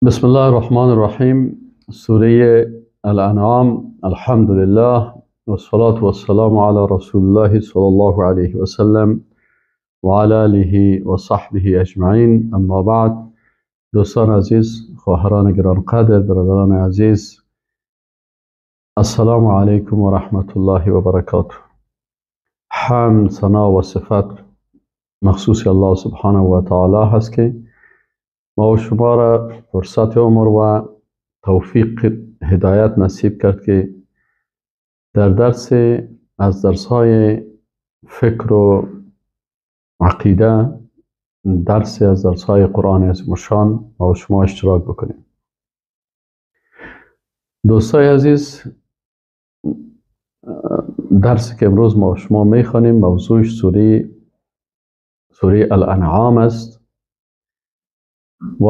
بسم الله الرحمن الرحیم. سوره الانعام. الحمد لله والصلاة والسلام على رسول الله صلی الله علیه و سلم و علی آله و صحبه اجمعین. اما بعد، دوستان عزیز، خواهران گرانقدر، برادران عزیز، السلام علیکم و رحمت الله و برکاته. حمد، ثنا و صفت مخصوص الله سبحانه و تعالی هست که ما و شما را فرصت عمر و توفیق هدایت نصیب کرد که در درس از درس‌های فکر و عقیده، درس از درس‌های قرآن عظیم الشان ما و شما اشتراک بکنیم. دوستای عزیز، درسی که امروز ما و شما میخوانیم موضوعش سوره الانعام است و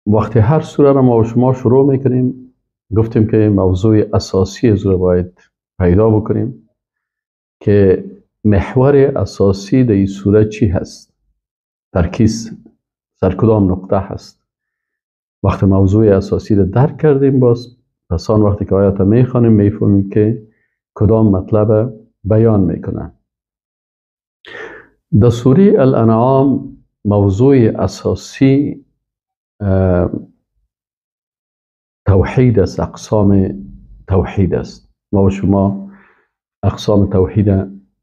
وقتی هر سوره را ما و شما شروع میکنیم گفتیم که موضوع اساسی از رو باید پیدا بکنیم که محور اساسی در این سوره چی هست، ترکیز سر کدام نقطه هست. وقتی موضوع اساسی را درک کردیم پس آن وقتی که آیات میخوانیم میفهمیم که کدام مطلب بیان میکنن. در سوره الانعام موضوع اساسی توحید است، اقسام توحید است. ما و شما اقسام توحید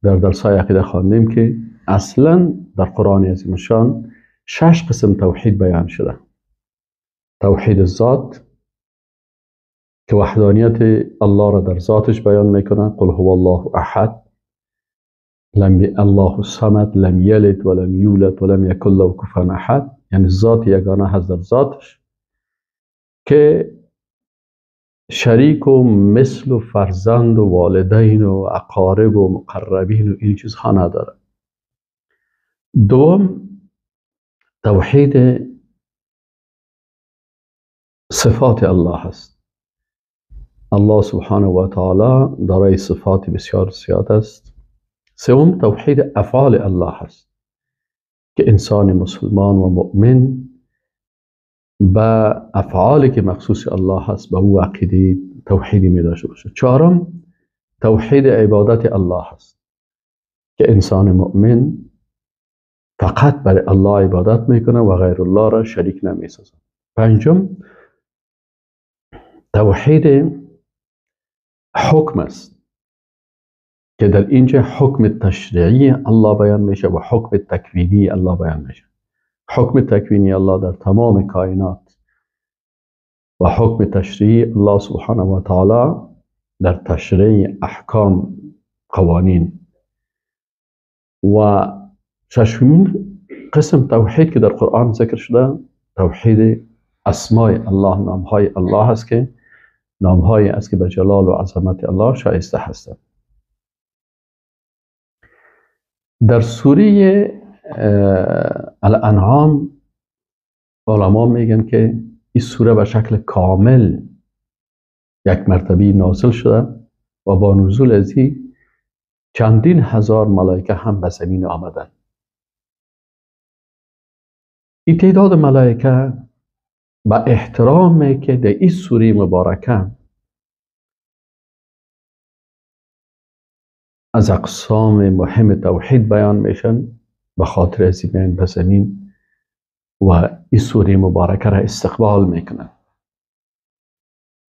در درس‌های عقیده خواندیم که اصلا در قرآن عظیم الشان 6 قسم توحید بیان شده. توحید ذات که وحدانیت الله را در ذاتش بیان میکنه، قل هو الله احد، الله الصمد، لم یلد ولم یولد ولم یکن له کفوا احد، یعنی ذات یگانه هست در ذاتش که شریک و مثل و فرزند و والدین و اقارب و مقربین و این چیزها نداره. دوم، توحید صفات الله هست. الله سبحانه و تعالی دارای صفات بسیار زیاد است. سوم، توحید افعال الله هست که انسان مسلمان و مؤمن با افعالی که مخصوص الله هست به او عقیده توحیدی می داشته باشه. چهارم، توحید عبادت الله هست که انسان مؤمن فقط برای الله عبادت میکنه و غیر الله را شریک نمی سازه. پنجم، توحید حکم است که در اینجا حکم تشریعی الله بیان میشه و حکم تکوینی الله بیان میشه. حکم تکوینی الله در تمام کائنات و حکم تشریعی الله سبحانه و تعالی در تشریع احکام قوانین. و ششمین قسم توحید که در قرآن ذکر شده توحید اسماء الله، نامهای الله هست که نامهایی است که به جلال و عظمت الله شایسته هستند. در سوره الانعام علما میگن که این سوره به شکل کامل یک مرتبه نازل شده و با نزول از این چندین هزار ملائکه هم به زمین آمدن. این تعداد ملائکه با احترامی که در این سوره مبارکه از اقسام مهم توحید بیان میشن، به خاطر از این به زمین و این سوره مبارکه را استقبال میکنن.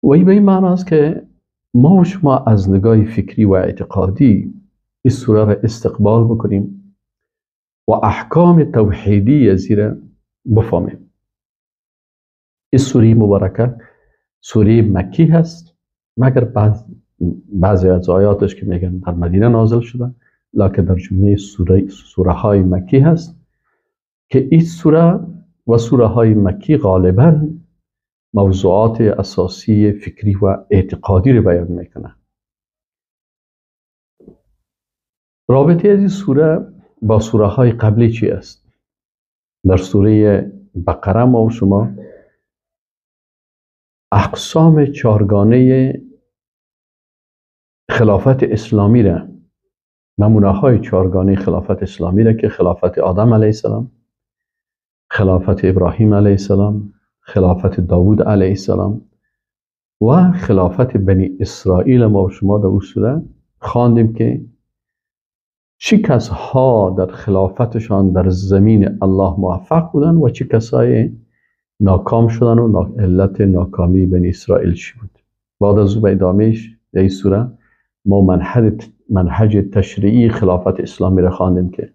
و این به این معنی است که ما و شما از نگاه فکری و اعتقادی این سوره را استقبال بکنیم و احکام توحیدی از این را بفهمیم. این سوره مبارکه سوره مکی هست، مگر بعضی از آیاتش که میگن در مدینه نازل شده، لکن در جمله سوره های مکی هست که این سوره و سوره های مکی غالبا موضوعات اساسی فکری و اعتقادی رو بیان میکنه. رابطه از این سوره با سوره های قبلی چی است؟ در سوره بقره ما و شما اقسام چارگانه خلافت اسلامی را، نمونه های چارگانه خلافت اسلامی را که خلافت آدم علیه السلام، خلافت ابراهیم علیه السلام، خلافت داوود علیه السلام و خلافت بنی اسرائیل ما و شما در اون سوره خواندیم که چه کسها در خلافتشان در زمین الله موفق بودن و چه کسای ناکام شدن و علت ناکامی بنی اسرائیل چی بود. بعد از او به ادامهش در این سوره ما منهج تشریعی خلافت اسلامی را خواندیم که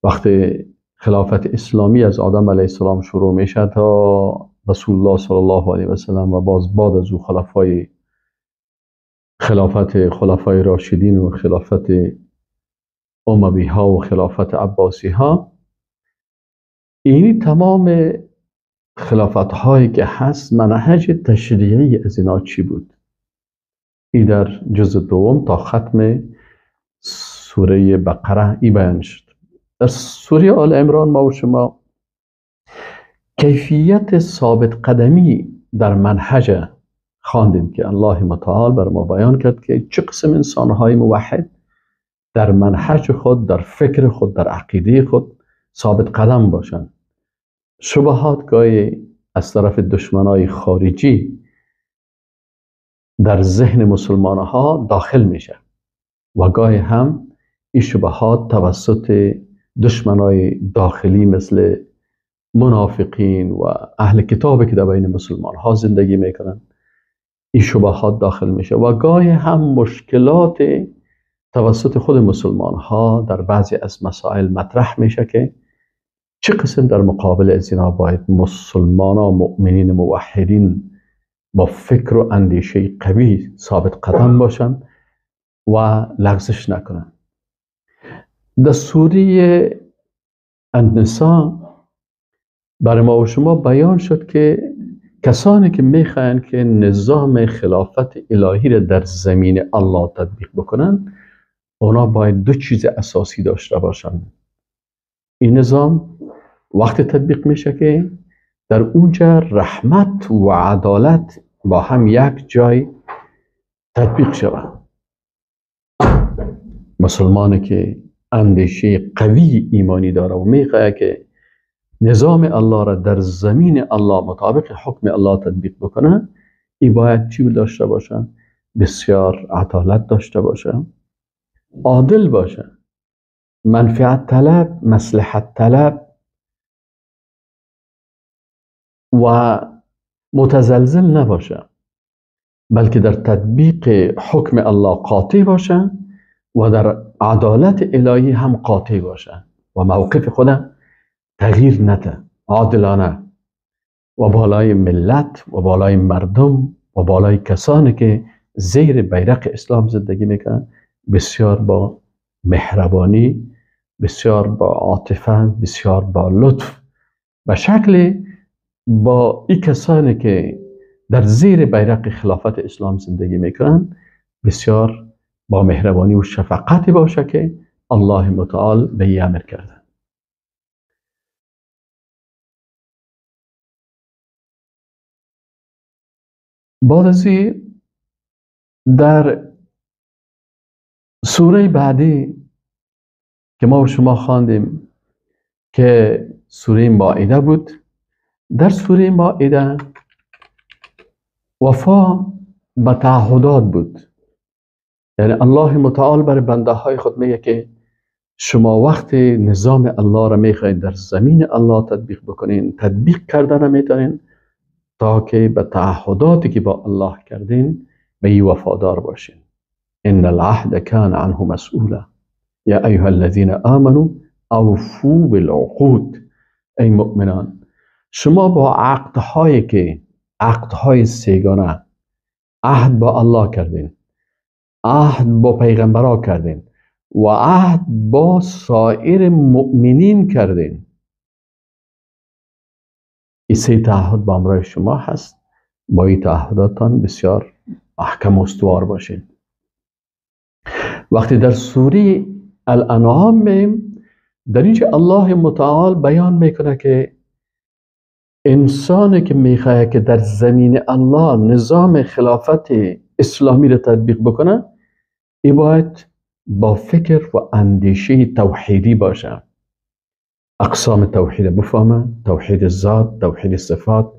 وقتی خلافت اسلامی از آدم علیه السلام شروع میشه تا رسول الله صلی الله علیه و سلم و باز بعد از او خلافای راشدین و خلافت اموی ها و خلافت عباسی ها، این تمام خلافت هایی که هست منهج تشریعی از اینا چی بود؟ این در جزء دوم تا ختم سوره بقره ای بیان شد. در سوره آل عمران ما و شما کیفیت ثابت قدمی در منهج خواندیم که الله متعال بر ما بیان کرد که چه قسم انسانهای موحد در منهج خود، در فکر خود، در عقیده خود ثابت قدم باشند. شبهات گاهی از طرف دشمنای خارجی در ذهن مسلمان ها داخل میشه و گاهی هم این شبهات توسط دشمنای داخلی مثل منافقین و اهل کتابی که در بین مسلمان ها زندگی میکنن این شبهات داخل میشه و گاهی هم مشکلات توسط خود مسلمان ها در بعضی از مسائل مطرح میشه که چه قسم در مقابل از اینا باید مسلمان ها مؤمنین موحدین با فکر و اندیشه قوی ثابت قدم باشن و لغزش نکنن. در سوره النساء برای ما و شما بیان شد که کسانی که میخواین که نظام خلافت الهی را در زمین الله تطبیق بکنن اونا باید دو چیز اساسی داشته باشن. این نظام وقت تطبیق میشه که در اونجا رحمت و عدالت با هم یک جای تطبیق شود. مسلمانی که اندیشه قوی ایمانی داره و میخواه که نظام الله را در زمین الله مطابق حکم الله تطبیق بکنه، این باید چی داشته باشه؟ بسیار عدالت داشته باشه، عادل باشه، منفعت طلب، مصلحت طلب و متزلزل نباشه، بلکه در تطبیق حکم الله قاطع باشه و در عدالت الهی هم قاطع باشه و موقف خودم تغییر نده، عادلانه و بالای ملت و بالای مردم و بالای کسانی که زیر بیرق اسلام زندگی میکنن بسیار با مهربانی، بسیار با عاطفه، بسیار با لطف به شکل با این کسانی که در زیر بیرق خلافت اسلام زندگی میکنن بسیار با مهربانی و شفقتی باشه که الله متعال به این امر کرده. بعد از این در سوره بعدی که ما و شما خواندیم که سوره مائده بود، در سوره مائده وفا به تعهدات بود. یعنی الله متعال برای بنده های خود میگه که شما وقت نظام الله را میخواید در زمین الله تطبیق بکنین، تطبیق کردن میتونین تا که به تعهداتی که با الله کردین به این وفادار باشین. ان العهد کان عنه مسئولا یا ایها الذین آمنوا اوفوا بالعقود. ای مؤمنان شما با عقدهای سیگانه عهد با الله کردین، عهد با پیغمبرها کردین و عهد با سایر مؤمنین کردین. این سه تعهد با امرای شما هست. با این تعهداتان بسیار محکم و استوار باشین. وقتی در سوره الانعام میم در اینجا الله متعال بیان میکنه که انسانی که میخواه که در زمین الله نظام خلافت اسلامی را تطبیق بکنه این باید با فکر و اندیشه توحیدی باشه. اقسام توحید بفهمه، توحید ذات، توحید صفات،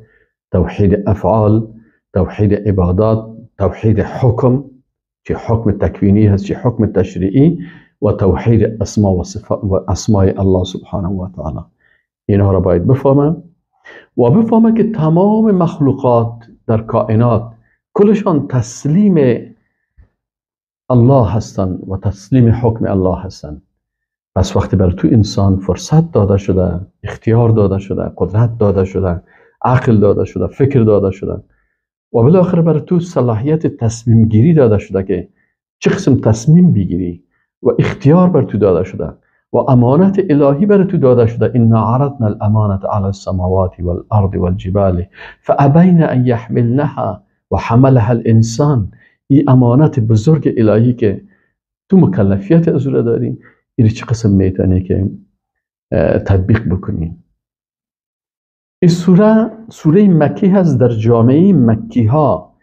توحید افعال، توحید عبادات، توحید حکم که حکم تکوینی هست چه حکم تشریعی، و توحید اسما و صفات و اسمای الله سبحانه و تعالی. اینها را باید بفهمم و بفهمم که تمام مخلوقات در کائنات کلشان تسلیم الله هستند و تسلیم حکم الله هستند. پس وقتی بر تو انسان فرصت داده شده، اختیار داده شده، قدرت داده شده، عقل داده شده، فکر داده شده و بالاخره بر تو صلاحیت تصمیم گیری داده شده که چه قسم تصمیم بگیری و اختیار بر تو داده شده و امانت الهی بر تو داده شده. انا عرضنا الامانة على السماوات والارض والجبال فابین ان يحملنها و حملها الانسان. این امانت بزرگ الهی که تو مکلفیت از او داری، این چه قسم میتونی که تطبیق بکنی. این سوره مکی هست. در جامعه مکی ها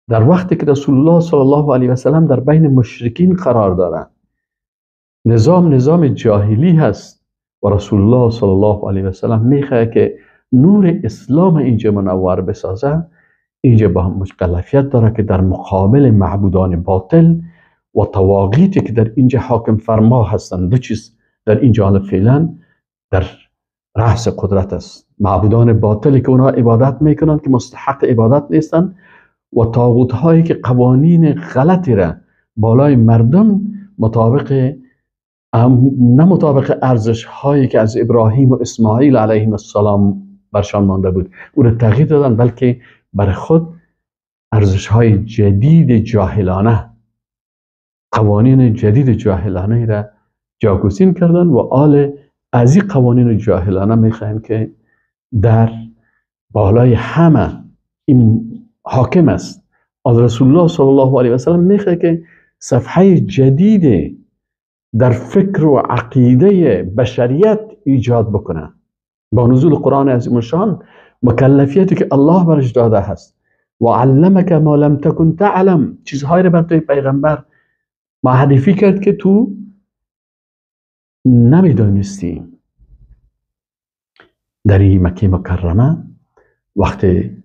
در وقتی که رسول الله صلی الله علیه و سلم در بین مشرکین قرار داره، نظام جاهلی هست و رسول الله صلی الله علیه و سلم میخواه که نور اسلام اینجا منور بسازه. اینجا با مکلفیت داره که در مقابل معبودان باطل و طواغیتی که در اینجا حاکم فرما هستند، دو چیز در این جانب فعلا در رأس قدرت است: معبودان باطلی که اونها عبادت میکنند که مستحق عبادت نیستند و طاغوت هایی که قوانین غلطی را بالای مردم نه مطابق ارزش هایی که از ابراهیم و اسماعیل علیهم السلام برشان مانده بود او را تغییر دادن، بلکه برای خود ارزش های جدید جاهلانه، قوانین جدید جاهلانه را جاگزین کردن و آل از این قوانین جاهلانه میخواین که در بالای همه این حاکم است. از رسول الله صلی الله علیه و سلم میخواد که صفحه جدید در فکر و عقیده بشریت ایجاد بکنه با نزول قرآن عظیم الشان، مکلفیتی که الله برش داده هست. و علمک ما لم تکن تعلم، چیزهایی را بر توی پیغمبر معرفی کرد که تو نمیدانستی. در این مکه مکرمه وقتی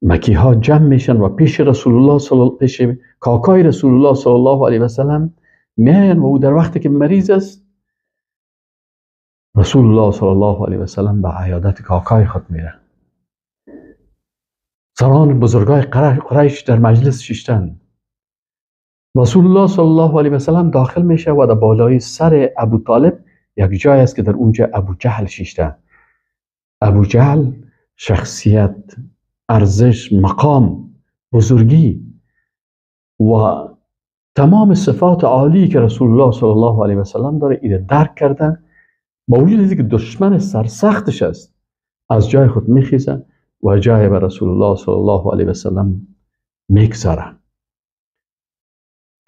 مکی ها جمع میشن و پیش کاکای رسول الله صلی الله علیه و سلم میان و او در وقتی که مریض است، رسول الله صلی الله علیه و سلم به عیادت کاکای خود میره. سران بزرگای قریش در مجلس شیشتن. رسول الله صلی الله علیه و سلم داخل میشه و در بالای سر ابو طالب یک جای است که در اونجا ابو جهل شیشته. ابو جهل شخصیت، ارزش، مقام، بزرگی و تمام صفات عالی که رسول الله صلی الله علیه و سلم داره اینو درک کرده، با وجود که دشمن سرسختش است از جای خود میخیزه و جای به رسول الله صلی الله علیه و سلم میگذاره.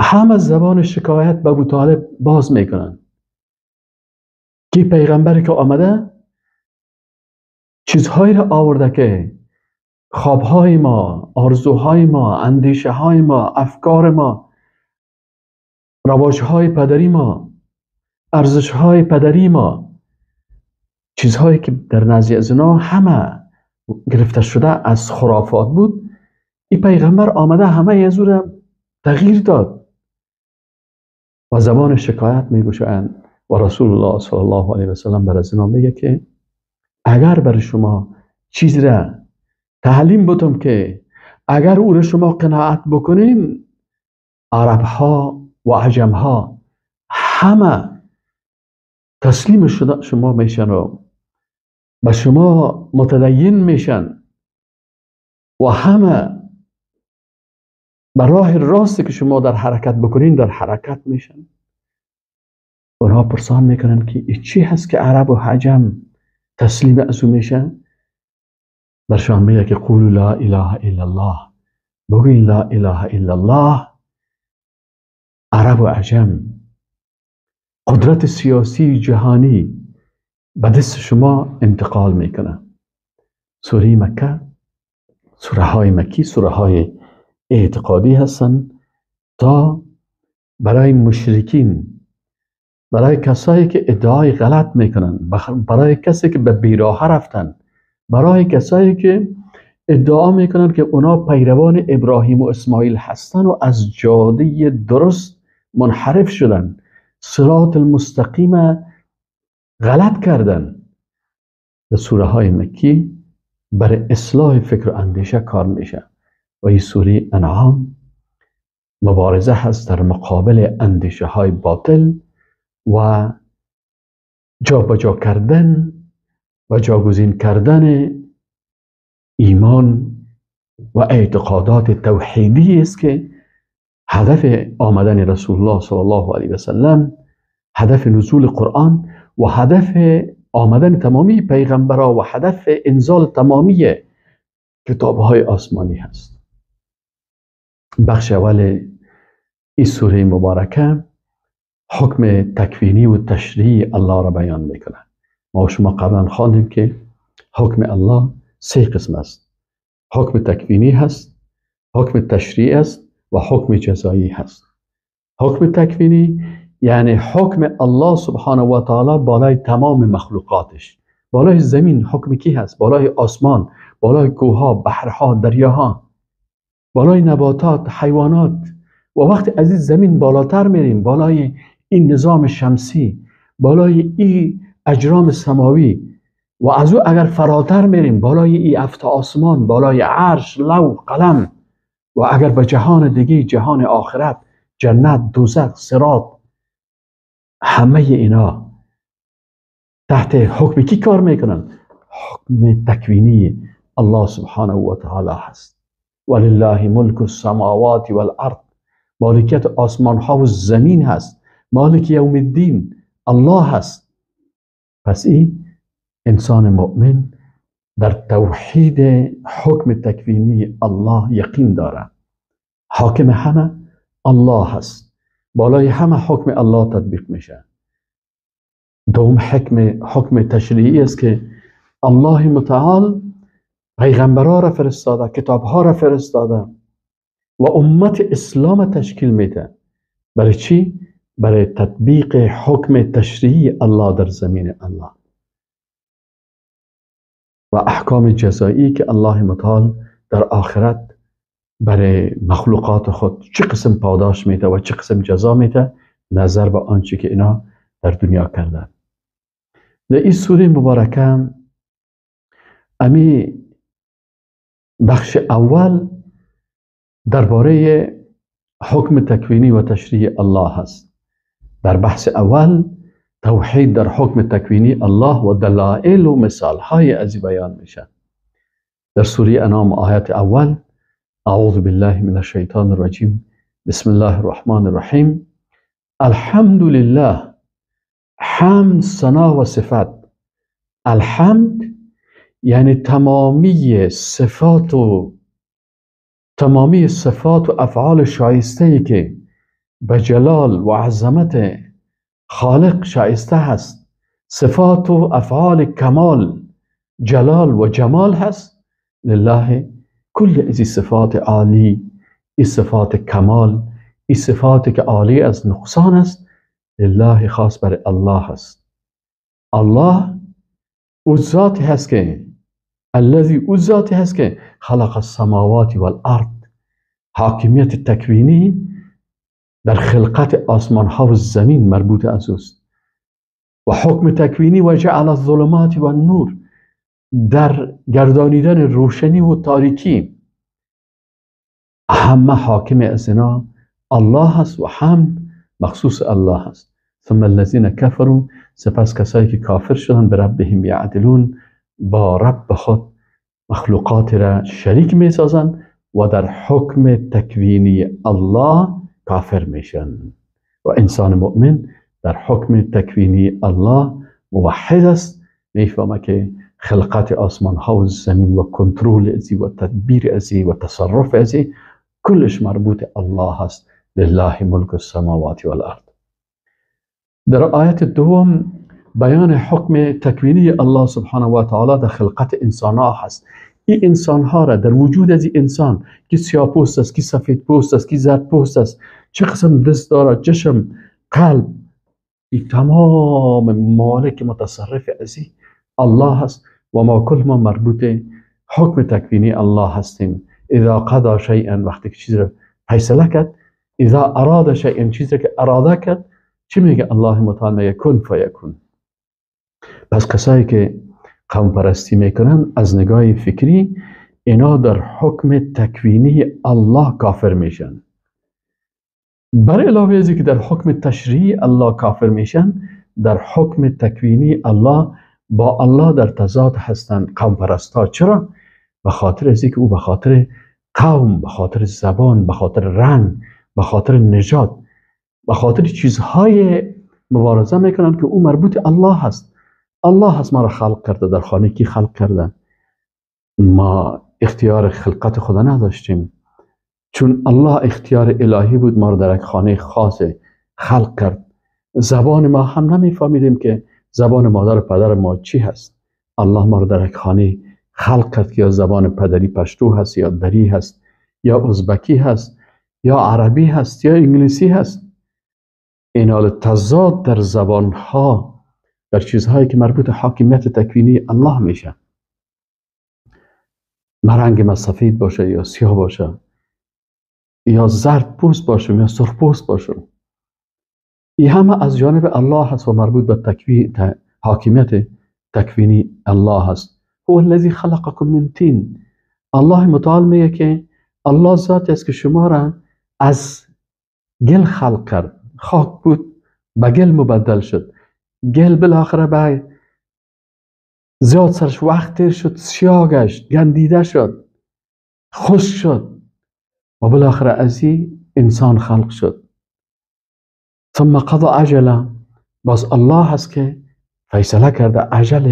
همه زبان شکایت به ابو طالب باز میکنن که پیغمبری که آمده چیزهایی را آورده که خوابهای ما، آرزوهای ما، اندیشه های ما، افکار ما، رواجهای پدری ما، ارزشهای پدری ما، چیزهایی که در نزد از اینا همه گرفته شده از خرافات بود، این پیغمبر آمده همه از او را تغییر داد و زبان شکایت میگوشند و رسول الله صلی الله علیه و سلم بر از اینا میگه که اگر بر شما چیزی را تعلیم بودم که اگر او را شما قناعت بکنین، عرب ها و عجم ها همه تسلیم شما میشن و به شما متدین میشن و همه به راه راستی که شما در حرکت بکنین در حرکت میشن. اونها پرسان میکنن که چی هست که عرب و عجم تسلیم از او میشن؟ برشان میگه که قولوا لا اله الا الله، بگوین لا اله الا الله. عرب و عجم قدرت سیاسی جهانی به دست شما انتقال میکنه. سوره مکه، سوره های مکی سوره های اعتقادی هستن تا برای مشرکین، برای کسایی که ادعای غلط میکنن، برای کسی که به بیراه رفتن، برای کسایی که ادعا میکنن که اونا پیروان ابراهیم و اسماعیل هستن و از جاده درست منحرف شدن، صراط المستقیم غلط کردن. در سوره های مکی برای اصلاح فکر و اندیشه کار میشه و این سوره انعام مبارزه هست در مقابل اندیشه های باطل و جابجا کردن و جاگزین کردن ایمان و اعتقادات توحیدی است که هدف آمدن رسول الله صلی الله علیه و سلم، هدف نزول قرآن و هدف آمدن تمامی پیغمبران و هدف انزال تمامی کتاب‌های آسمانی هست. بخش اول این سوره مبارکه حکم تکوینی و تشریعی الله را بیان میکنه. ما شما قبلا خواندیم که حکم الله 3 قسم است. حکم تکوینی هست، حکم تشریعی است و حکم جزایی هست. حکم تکوینی یعنی حکم الله سبحانه و تعالی بالای تمام مخلوقاتش. بالای زمین حکم کی هست؟ بالای آسمان، بالای کوهها، بحرها، دریاها، بالای نباتات، حیوانات. و وقتی از این زمین بالاتر میریم، بالای این نظام شمسی، بالای این اجرام سماوی و از او اگر فراتر میریم، بالای این افت آسمان، بالای عرش، لوح، قلم و اگر به جهان دیگه، جهان آخرت، جنت، دوزخ، صراط، همه اینا تحت حکم کی کار میکنن؟ حکم تکوینی الله سبحانه و تعالی هست. ولله ملک السماوات والارض، مالکیت آسمان ها و زمین هست. مالک یوم الدین الله هست. پس این انسان مؤمن در توحید حکم تکوینی الله یقین داره. حاکم همه الله هست، بالای همه حکم الله تطبیق میشه. دوم حکم تشریعی است که الله متعال پیغمبرها را فرستاده، کتابها را فرستاده و امت اسلام تشکیل میده. برای چی؟ برای تطبیق حکم تشریعی الله در زمین الله. و احکام جزایی که الله متعال در آخرت برای مخلوقات خود چه قسم پاداش میده و چه قسم جزا میده نظر به آنچه که اینا در دنیا کردن. در این سوره مبارکه امی بخش اول درباره حکم تکوینی و تشریع الله هست. در بحث اول توحید در حکم تکوینی الله و دلائل و مثال های از بیان میشه. در سوره انعام آیت اول: اعوذ بالله من الشیطان الرجیم بسم الله الرحمن الرحیم. الحمد لله، حمد، ثنا و صفت. الحمد یعنی تمامی صفات و افعال شایسته که به جلال و عظمت خالق شایسته هست، صفات و افعال کمال، جلال و جمال هست، لله کل از صفات عالی، این صفات کمال، این صفاتی که عالی از نقصان است، لله خاص برای الله هست. الله او ذاتی هست که خلق السماوات والارض، حاکمیت تکوینی در خلقت آسمان ها و زمین مربوط از اوست. و حکم تکوینی و جعل الظلمات و النور، در گردانیدن روشنی و تاریکی. همه حاکم از اینا الله هست و حمد مخصوص الله هست. ثم الذين كفروا، سپس کسایی که کافر شدن، به ربهم یعدلون، با رب خود مخلوقات را شریک می سازن و در حکم تکوینی الله کافر میشن. و انسان مؤمن در حکم تکوینی الله موحد است، میفهمه که خلقت آسمان ها و زمین و کنترل ازی و تدبیر ازی و تصرف ازی کلش مربوط الله هست. لله ملک السماوات والارض. در آیت دوم بیان حکم تکوینی الله سبحانه و تعالی در خلقت انسان ها هست. این انسان ها را در وجود از این انسان کی سیاه پوست است، کی سفید پوست است، کی زرد پوست است، چه قسم دست دارد، چشم، قلب، این تمام مالک متصرف از الله هست و ما کل ما مربوط حکم تکوینی الله هستیم. اذا قضا شیئا، وقتی که چیز رو فیصله کرد. اذا اراد شیئا، چیزی که اراده کرد. چی میگه الله متعال؟ میگه کن فیکون. پس کسایی که قوم پرستی میکنن از نگاه فکری اینا در حکم تکوینی الله کافر میشن. بر علاوه از که در حکم تشریعی الله کافر میشن، در حکم تکوینی الله با الله در تضاد هستند قوم پرستا. چرا؟ به خاطر از که او به خاطر قوم، به خاطر زبان، به خاطر رنگ، به خاطر نژاد، به خاطر چیزهای مبارزه میکنن که او مربوط الله هست. الله هست ما را خلق کرده. در خانه کی خلق کرده؟ ما اختیار خلقت خدا نداشتیم. چون الله اختیار الهی بود ما را در یک خانه خاص خلق کرد. زبان ما هم نمیفهمیدیم که زبان مادر و پدر ما چی هست. الله ما را در یک خانه خلق کرد که یا زبان پدری پشتو هست، یا دری هست، یا ازبکی هست، یا عربی هست، یا انگلیسی هست. این حال تضاد در زبان ها، در چیزهایی که مربوط حاکمیت تکوینی الله میشه. رنگ ما سفید باشه یا سیاه باشه، یا زرد پوست باشه یا سرخ پوست باشه، این همه از جانب الله هست و مربوط به حاکمیت تکوینی الله هست. هو الذی خلقکم من طین. الله متعال میگه که الله ذاتی است که شما را از گل خلق کرد. خاک بود به گل مبدل شد. گل بالاخره به زیاد سرش وقت تیر شد، سیاه گشت، گندیده شد، خشک شد و بالاخره از این انسان خلق شد. ثم قضا اجله. باز الله هست که فیصله کرده عجل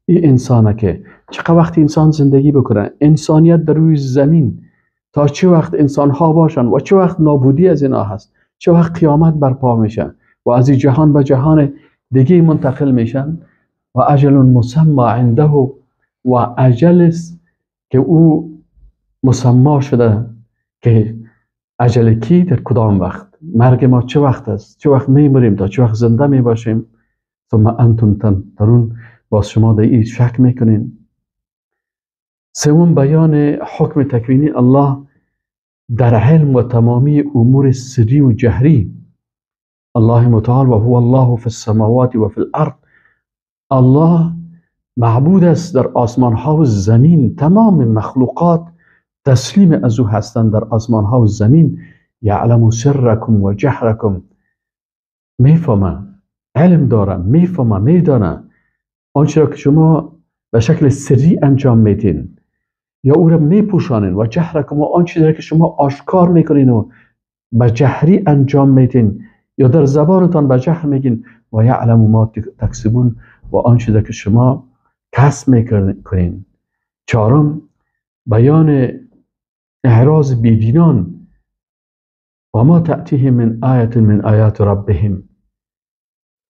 این انسانه که چقدر وقت انسان زندگی بکنه، انسانیت در روی زمین تا چه وقت انسان ها باشن و چه وقت نابودی از اینا هست، چه وقت قیامت برپا میشن و از این جهان به جهان دیگه منتقل میشن. و اجل مسمى عنده، و اجل است که او مسما شده که اجل کی در کدام وقت، مرگ ما چه وقت است، چه وقت میمریم، تا چه وقت زنده میباشیم. ثم انتم تمترون. باز شما در این شک میکنین. سوم بیان حکم تکوینی الله در علم و تمامی امور سری و جهری. الله متعال و هو الله فی السماوات و فی الارض. الله معبود است در آسمان ها و زمین. تمام مخلوقات تسلیم از او هستند در آسمان ها و زمین. یعلم سرکم و جهرکم. میفهمه، علم داره، میفهمه، میدانه آنچه را که شما به شکل سری انجام میدین یا او را میپوشانین، و جهرکم، و آنچه را که شما آشکار میکنین و به جهری انجام میدین یا در زبانتان به جهر میگین. و یعلم ما تکسبون، و آنچه را که شما کسب میکنین. چهارم بیان اعراض بیدینان. و ما تأتیهم من آیت من آیات ربهم.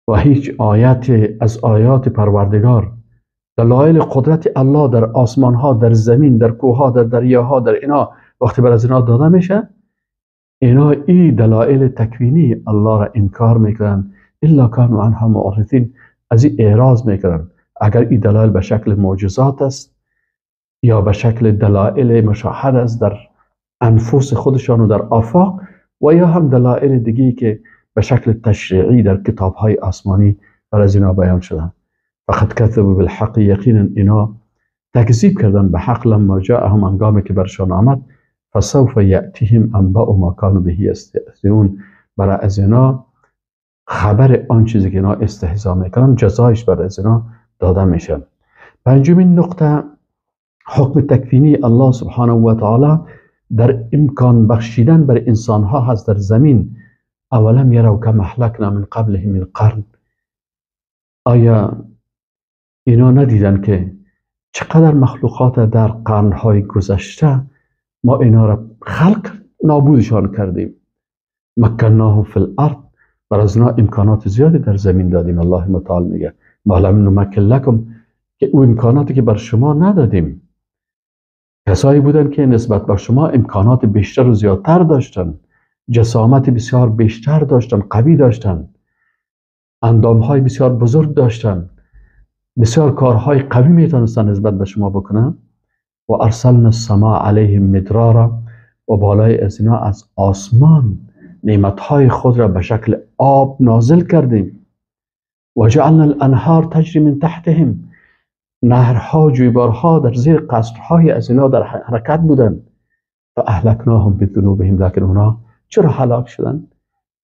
و هیچ آیت از آیات پروردگار، دلایل قدرت الله در آسمان ها، در زمین، در کوه ها، در دریاها، در اینا وقتی بر از اینا داده میشه، اینا این دلایل تکوینی الله را انکار میکنن. الا کانوا عنها معرضین. از این اعراض میکنن. اگر این دلایل به شکل معجزات است یا به شکل دلایل مشاهد است در انفس خودشان و در آفاق، و یا هم دلایل دیگی که به شکل تشریعی در کتاب‌های آسمانی بر از اینا بیان شدن. فقط کذبوا بالحق. یقینا اینا تکذیب کردن به حق لما جاءهم، هنگامی که برشان آمد. فسوف یأتیهم انباء ما کانوا به یستهزئون. برای از اینا خبر آن چیزی که اینا استهزا میکنن جزایش برای از اینا داده میشه. پنجمین نقطه حکم تکوینی الله سبحانه و تعالی در امکان بخشیدن بر انسان ها هست در زمین. اولم یروا کما اهلکنا من قبلهم من قرن. آیا اینا ندیدن که چقدر مخلوقات در قرنهای گذشته ما اینا را خلق نابودشان کردیم. مکناهم فی الارض. بر از اینا امکانات زیادی در زمین دادیم. الله متعال میگه ما لم نمکن لکم، که او امکاناتی که بر شما ندادیم. کسایی بودن که نسبت بر شما امکانات بیشتر و زیادتر داشتن، جسامت بسیار بیشتر داشتن، قوی داشتن، اندامهای بسیار بزرگ داشتن، بسیار کارهای قوی میتونستن نسبت به شما بکنن. و ارسلنا السماء علیهم مدرارا و بالای از اینا از آسمان نعمتهای خود را به شکل آب نازل کردیم. و جعلنا الانهار تجری من تحتهم، نهرها جویبارها در زیر قصرهای از اینا در حرکت بودند. فاهلکناهم بذنوبهم، لکن اونا چرا هلاک شدن؟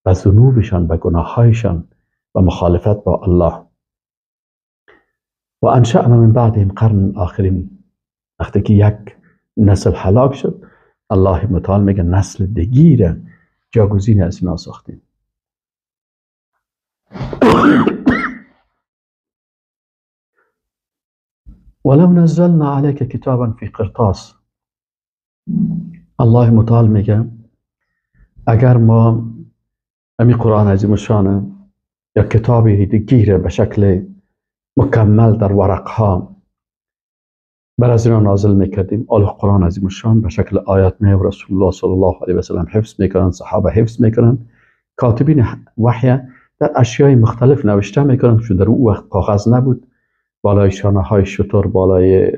به ذنوبشان، به گناههایشان و مخالفت با الله. و انشأنا من بعدهم قرن آخرین، وقتی که یک نسل هلاک شد الله متعال میگه نسل دیگر جاگزین از اینا ساختیم. ولو نزلنا عليك كتابا في قرطاس، الله متعال میگه اگر ما امی قرآن عظیم الشان یا کتابی دیگر به شکل مکمل در ورقها بر از اینا نازل میکردیم، آل قرآن عظیم الشان به شکل آیات می و رسول الله صلی الله علیه و سلم حفظ میکنن، صحابه حفظ میکنن، کاتبین وحی در اشیای مختلف نوشته میکنن، چون در اون وقت کاغذ نبود، بالای شانه های شتر، بالای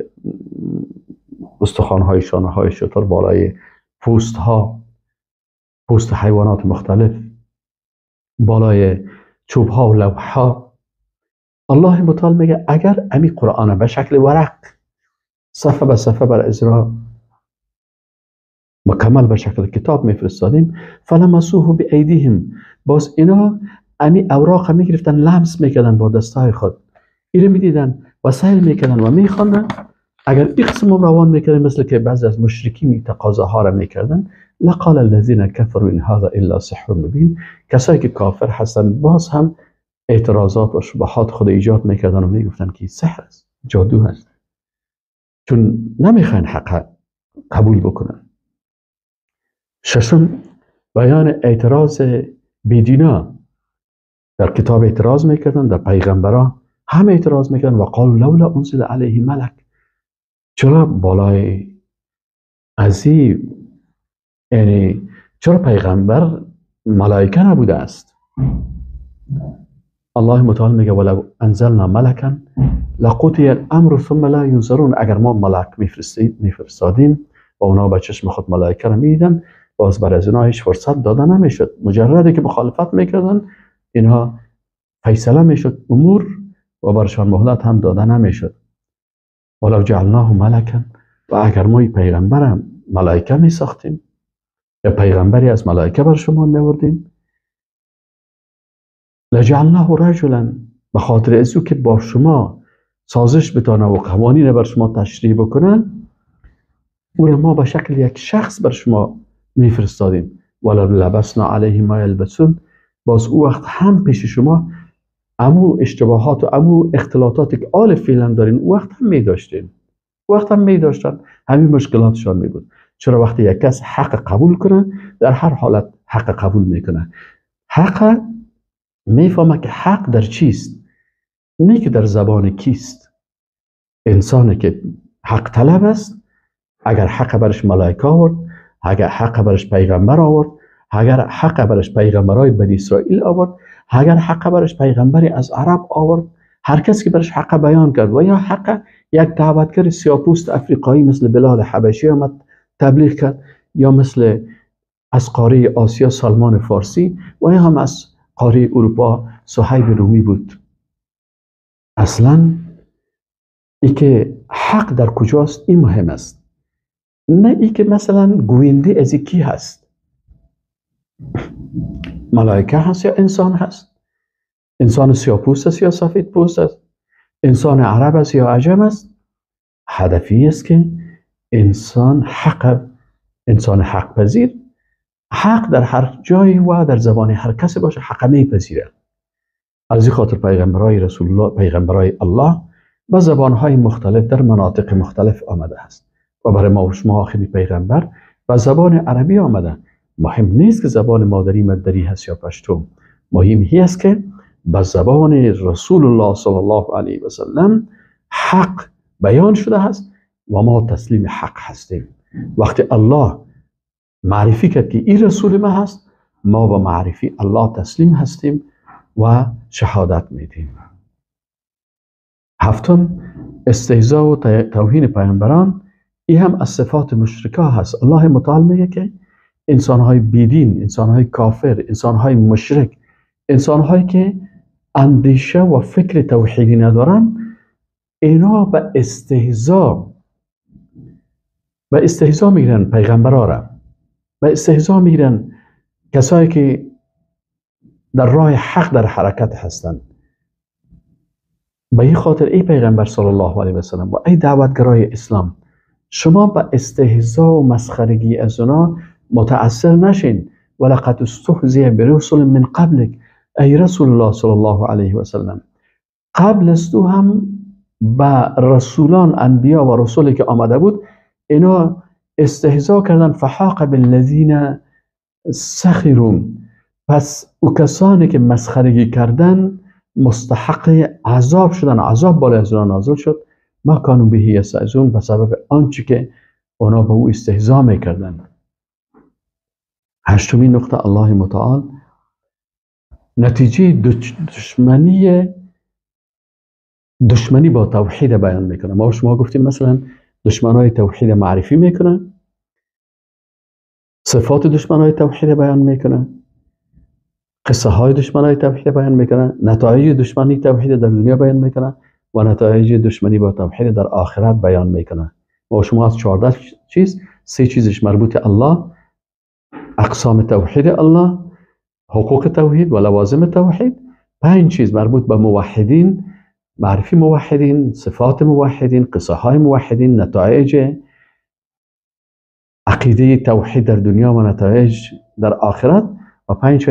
استخوان های شانه های شتر، بالای پوست ها، پوست حیوانات مختلف، بالای چوب ها و لوح ها. الله متعال میگه اگر امی قرآن به شکل ورق صفحه به صفحه بر ازرا مکمل به شکل کتاب میفرستادیم، فلمسوه بایدیهم، باز اینا امی اوراق میگرفتن، لمس میکردن با دستای خود، ایره میدیدن و سیل میکردن و میخواندن. اگر این قسم روان میکردن مثل که بعضی از مشرکین تقاضاها را میکردن، لقال الذين كفروا ان هذا الا سحر مبين، کسایی که کافر هستن باز هم اعتراضات و شبهات خود ایجاد میکردن و میگفتن که سحر است، جادو است، چون نمیخواین حق قبول بکنن. ششم، بیان اعتراض بیدینا، در کتاب اعتراض میکردن، در پیغمبران هم اعتراض میکردن و قالوا لولا انزل علیه ملک، چرا بالای ازی، یعنی چرا پیغمبر ملائکه نبوده است؟ الله متعال میگه ولو انزلنا ملکا لقضی الامر ثم لا ينظرون، اگر ما ملک میفرستادیم و اونا به چشم خود ملائکه را میدیدن، باز بر از اینا هیچ فرصت داده نمیشد، مجردی که مخالفت میکردن اینها فیصله میشد امور و برشان مهلت هم داده نمیشد. ولو جعلناه ملکا، و اگر ما پیغمبر ملائکه می ساختیم یا پیغمبری از ملائکه بر شما می آوردیم، لجعلناه رجلا، به خاطر ازو که با شما سازش بتانه و قوانین بر شما تشریح بکنه، اون ما به شکل یک شخص بر شما می فرستادیم. ولو لبسنا علیه ما یلبسون، باز او وقت هم پیش شما امو اشتباهات و امو اختلاطاتی که آل فعلا دارین او وقت هم می داشتین، وقت هم می داشتن، همین مشکلاتشان می بود. چرا وقتی یک کس حق قبول کنه در هر حالت حق قبول میکنه، حق میفهمه که حق در چیست، نه که در زبان کیست. انسانی که حق طلب است، اگر حق برش ملائکه آورد، اگر حق برش پیغمبر آورد، اگر حق برش پیغمبرای بنی اسرائیل آورد، اگر حق برش پیغمبری از عرب آورد، هر کس که برش حق بیان کرد، و یا حق یک دعوتگر سیاه‌پوست افریقایی مثل بلال حبشی آمد تبلیغ کرد، یا مثل از قاره آسیا سلمان فارسی، و یا هم از قاره اروپا صهیب رومی بود. اصلا ای که حق در کجاست این مهم است، نه ای که مثلا گوینده از کی هست، ملائکه هست یا انسان هست، انسان سیاه‌پوست است یا سفید پوست است، انسان عرب است یا عجم است. هدفی است که انسان حق پذیر، حق در هر جایی و در زبان هر کسی باشه حق میپذیره. از این خاطر پیغمبرای رسول الله، پیغمبرای الله به زبانهای مختلف در مناطق مختلف آمده است و برای ما و شما آخرین پیغمبر به زبان عربی آمده. مهم نیست که زبان مادری مدری هست یا پشتو، مهم هی است که به زبان رسول الله صلی الله علیه و سلم حق بیان شده است و ما تسلیم حق هستیم. وقتی الله معرفی کرد که این رسول ما هست، ما با معرفی الله تسلیم هستیم و شهادت میدیم. هفتم، استهزاء و توهین پیامبران این هم از صفات مشرکا هست. الله متعال میگه که انسانهای بیدین، انسانهای کافر، انسانهای مشرک، انسانهایی که اندیشه و فکر توحیدی ندارن، اینا به استهزا میگیرن پیغمبرها را، به استهزا میگیرن کسایی که در راه حق در حرکت هستند. به این خاطر ای پیغمبر صلی الله علیه و سلم و ای دعوتگرای اسلام، شما به استهزا و مسخرگی از اونا متأثر نشین. ولقد استهزئ برسل من قبلک، ای رسول الله صلی الله علیه و سلم، قبل از تو هم با رسولان، انبیا و رسولی که آمده بود، اینا استهزا کردن. فحاق بالذین سخروا، پس او کسانی که مسخرگی کردن مستحق عذاب شدن، عذاب بالای از اونا نازل شد. ما کانوا به یستهزئون، به سبب آنچه که اونا به او استهزا میکردن. هشتمین نقطه، الله متعال نتیجه دشمنی با توحید بیان میکنه. ما شما گفتیم مثلا دشمنای توحید معرفی میکنه، صفات دشمنای توحید بیان میکنه، قصه های دشمنای توحید بیان میکنه، نتایج دشمنی توحید در دنیا بیان میکنه و نتایج دشمنی با توحید در آخرت بیان میکنه. ما شما از 14 چیز 3 چیزش مربوط الله، اقسام توحید الله، حقوق توحید و لوازم توحید. 5 چیز مربوط به موحدین، معرفی موحدین، صفات موحدین، قصه های موحدین، نتایج عقیده توحید در دنیا و نتایج در آخرت. و 5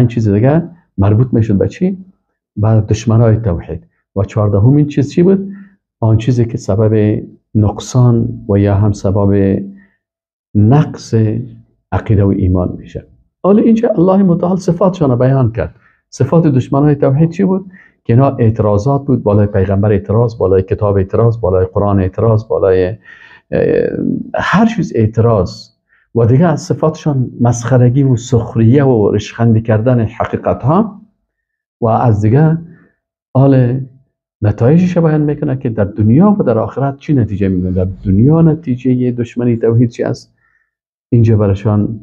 چیز دیگه مربوط میشد به چی؟ به دشمنای توحید. و 14مین چیز چی بود؟ آن چیزی که سبب نقصان و یا هم سبب نقص عقیده و ایمان میشه. حالا اینجا الله متعال صفاتشان بیان کرد. صفات دشمنای توحید چی بود؟ که اینا اعتراضات بود، بالای پیغمبر اعتراض، بالای کتاب اعتراض، بالای قرآن اعتراض، بالای هر چیز اعتراض. و دیگه از صفاتشان مسخرگی و سخریه و رشخندی کردن حقیقت ها. و از دیگه حال نتایجش بیان میکنه که در دنیا و در آخرت چی نتیجه میگیره. در دنیا نتیجه دشمنی توحید چی است؟ اینجا برشان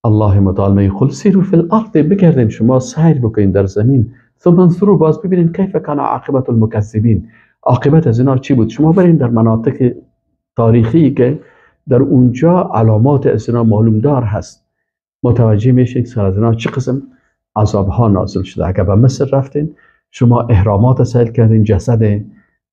الله متعال میگه قل سیروا فی الارض، بگردین شما سیر بکنین در زمین، ثم انظروا، باز ببینین کیف کان عاقبت المکذبین، عاقبت از اینا چی بود. شما برین در مناطق تاریخی که در اونجا علامات از اینا معلوم دار هست، متوجه میشین سر از اینا چه قسم عذاب ها نازل شده. اگر به مصر رفتین، شما اهرامات سیل کردین، جسد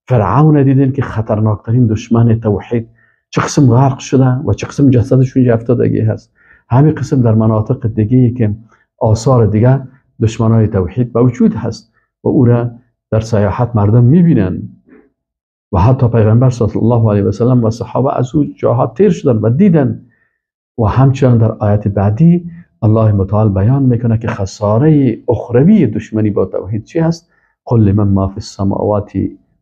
فرعون دیدین که خطرناکترین دشمن توحید چه قسم غرق شده و چه قسم جسدشون افتادگی هست. همین قسم در مناطق دیگه که آثار دیگه دشمنای توحید موجود هست و او را در سیاحت مردم میبینن و حتی پیغمبر صلی الله علیه و سلم و صحابه از او جاها تیر شدن و دیدن. و همچنان در آیت بعدی الله متعال بیان میکنه که خساره اخروی دشمنی با توحید چی هست؟ قل لمن ما فی السماوات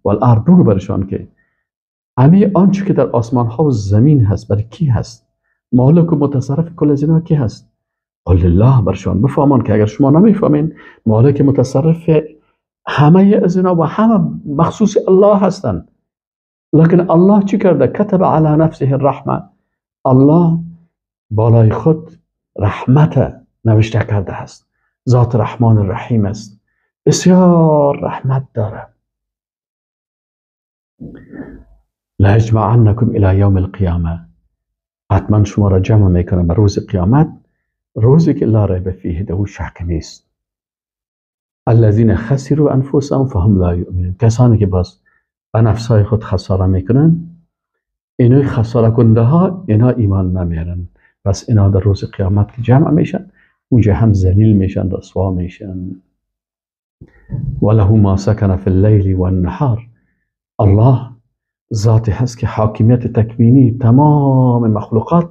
والارض، بگو برشان که همه آنچه که در آسمان ها و زمین هست برای کی هست؟ مالک و متصرف کل از اینا کی هست؟ قل لله، برشان بفهمان که اگر شما نمیفهمین مالک متصرف همه از اینا و همه مخصوص الله هستند. لکن الله چی کرده؟ کتب علی نفسه الرحمه، الله بالای خود رحمت نوشته کرده است. ذات رحمان الرحیم است، بسیار رحمت داره. لأجمعنکم الی یوم القیامه، حتما شما را جمع میکنه به روز قیامت، روزی که لا ریب فیه، در او شک نیست. الذین خسروا انفسهم فهم لا یؤمنون، کسانی که باز به نفسهای خود خساره میکنن، اینوی خساره کننده ها، اینا ایمان نمیارن. پس اینا در روز قیامت که جمع میشن، اونجا هم ذلیل میشن، رسوا میشن. وله ما سکن فی اللیل و النهار، الله ذاتی هست که حاکمیت تکوینی تمام مخلوقات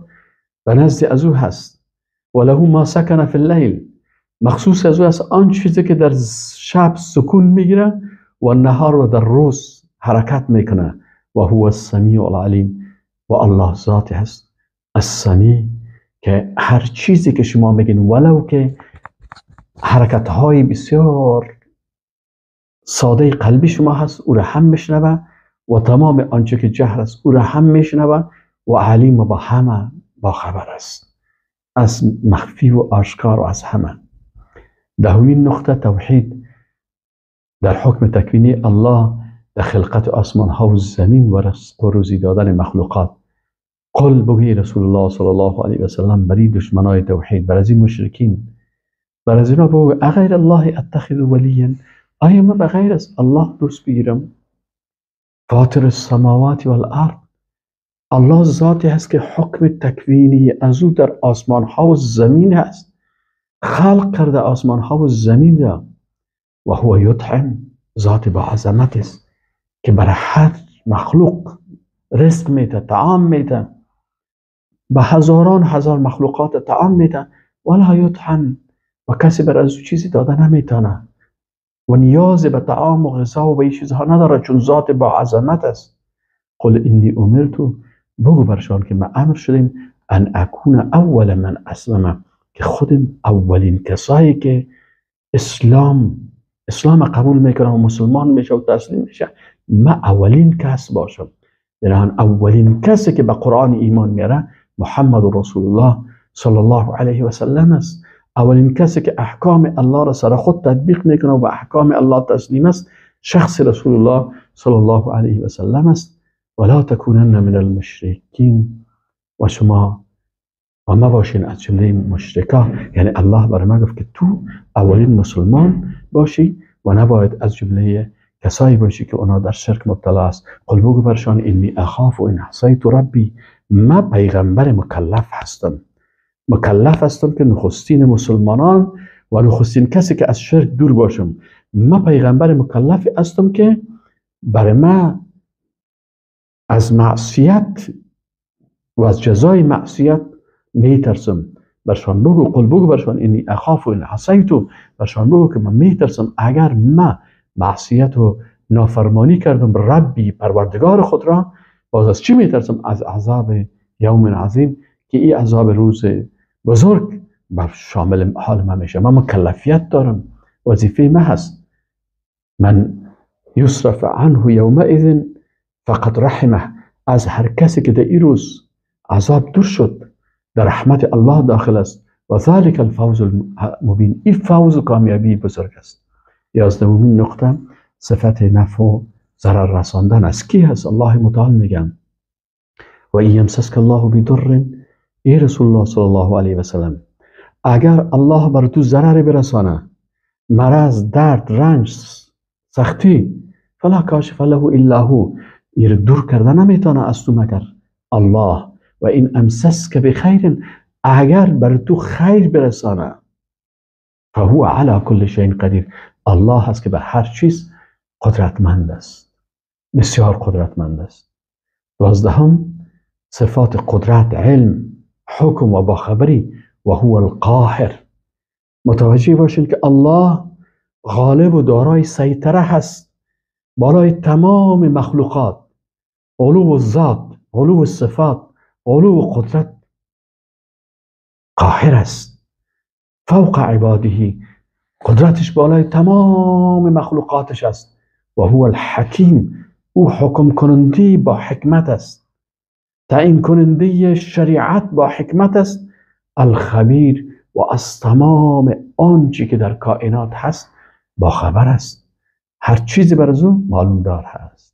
به نزد از او هست. وله ما سکن فی اللیل، مخصوص از او هست آن چیزی که در شب سکون میگیره و النهار و در روز حرکت میکنه. و هو السمیع العلیم، و الله ذاتی هست السمیع که هر چیزی که شما میگین، ولو که حرکت های بسیار ساده قلبی شما هست، او را هم میشنوه و تمام آنچه که جهر است او را هم میشنوه و علیم و با همه باخبر است، از مخفی و آشکار و از همه. دهمین نقطه توحید در حکم تکوینی الله، در خلقت آسمان ها و زمین و رزق و روزی دادن مخلوقات. قل بگوی رسول الله صلی الله علیه و سلم برای دشمنای توحید، بر از این مشرکین، بر از اینا بگو اغیر الله اتخذ ولیا، آیا من بغیر از الله دوست بگیرم؟ فاطر السماوات والارض، الله ذاتی هست که حکم تکوینی از او در آسمان ها و زمین هست، خلق کرده آسمان ها و زمین را. و هو یطعم، ذات با عظمت است که برای هر مخلوق رزق میده، طعام میده، به هزاران هزار مخلوقات طعام میده، ولا یطعم، و کسی بر از او چیزی داده نمیتونه و نیاز به طعام و غذا و به این چیزها نداره، چون ذات با عظمت است. قل انی امرت، بگو برشان که ما امر شدیم ان اکون اول من اسلم، که خودم اولین کسایی که اسلام قبول میکنه و مسلمان میشه و تسلیم میشه، ما اولین کس باشم. یعنی اولین کسی که به قرآن ایمان میاره محمد رسول الله صلی الله علیه و سلم است. اولین کسی که احکام الله را سر خود تطبیق میکنه و به احکام الله تسلیم است شخص رسول الله صلی الله علیه و سلم است. ولا تکونن من المشرکین، و شما و ما باشین از جمله مشرکا. یعنی الله برای ما گفت که تو اولین مسلمان باشی و نباید از جمله کسایی باشی که اونا در شرک مبتلا است. قل بگو برشان انی اخاف و ان عصیت ربی، ما پیغمبر مکلف هستم که نخستین مسلمانان و نخستین کسی که از شرک دور باشم. ما پیغمبر مکلف هستم که برای ما از معصیت و از جزای معصیت میترسم. برشان بگو، قل بگو برشان انی اخاف و ان عصیت، برشان بگو که من میترسم اگر ما معصیت و نافرمانی کردم ربی پروردگار خود را، باز از چی میترسم؟ از عذاب یوم عظیم، که این عذاب روز بزرگ بر شامل حال ما میشه. من مکلفیت دارم، وظیفه ما هست. من یصرف عنه یومئذ فقد رحمه، از هر کسی که در این روز عذاب دور شد در رحمت الله داخل است. و ذلک الفوز المبین، این فوز و کامیابی بزرگ است. 11مین نقطه صفت نفع و ضرر رساندن از کی هست؟ الله متعال میگن و این یمسسک الله بضر، ای رسول الله صلی الله علیه و سلم، اگر الله بر تو ضرر برسانه، مرض، درد، رنج، سختی، فلا کاشف له الا هو، این دور کرده نمیتونه از تو مگر الله. و این امسسک بخیر، اگر بر تو خیر برسانه، فهو علی کل شیء قدیر، الله هست که بر هر چیز قدرتمند است، بسیار قدرتمند است. 12 صفات قدرت، علم، حکم و باخبری. و هو القاهر، متوجه باشین که الله غالب و دارای سیطره هست بالای تمام مخلوقات، علو الذات، علو الصفات، علو قدرت، قاهر است فوق عباده، قدرتش بالای تمام مخلوقاتش است. و هو الحکیم، او حکم کننده با حکمت است، تعیین کننده شریعت با حکمت است. الخبیر، و از تمام آنچه که در کائنات هست با خبر است، هر چیزی بر از او معلوم دار هست.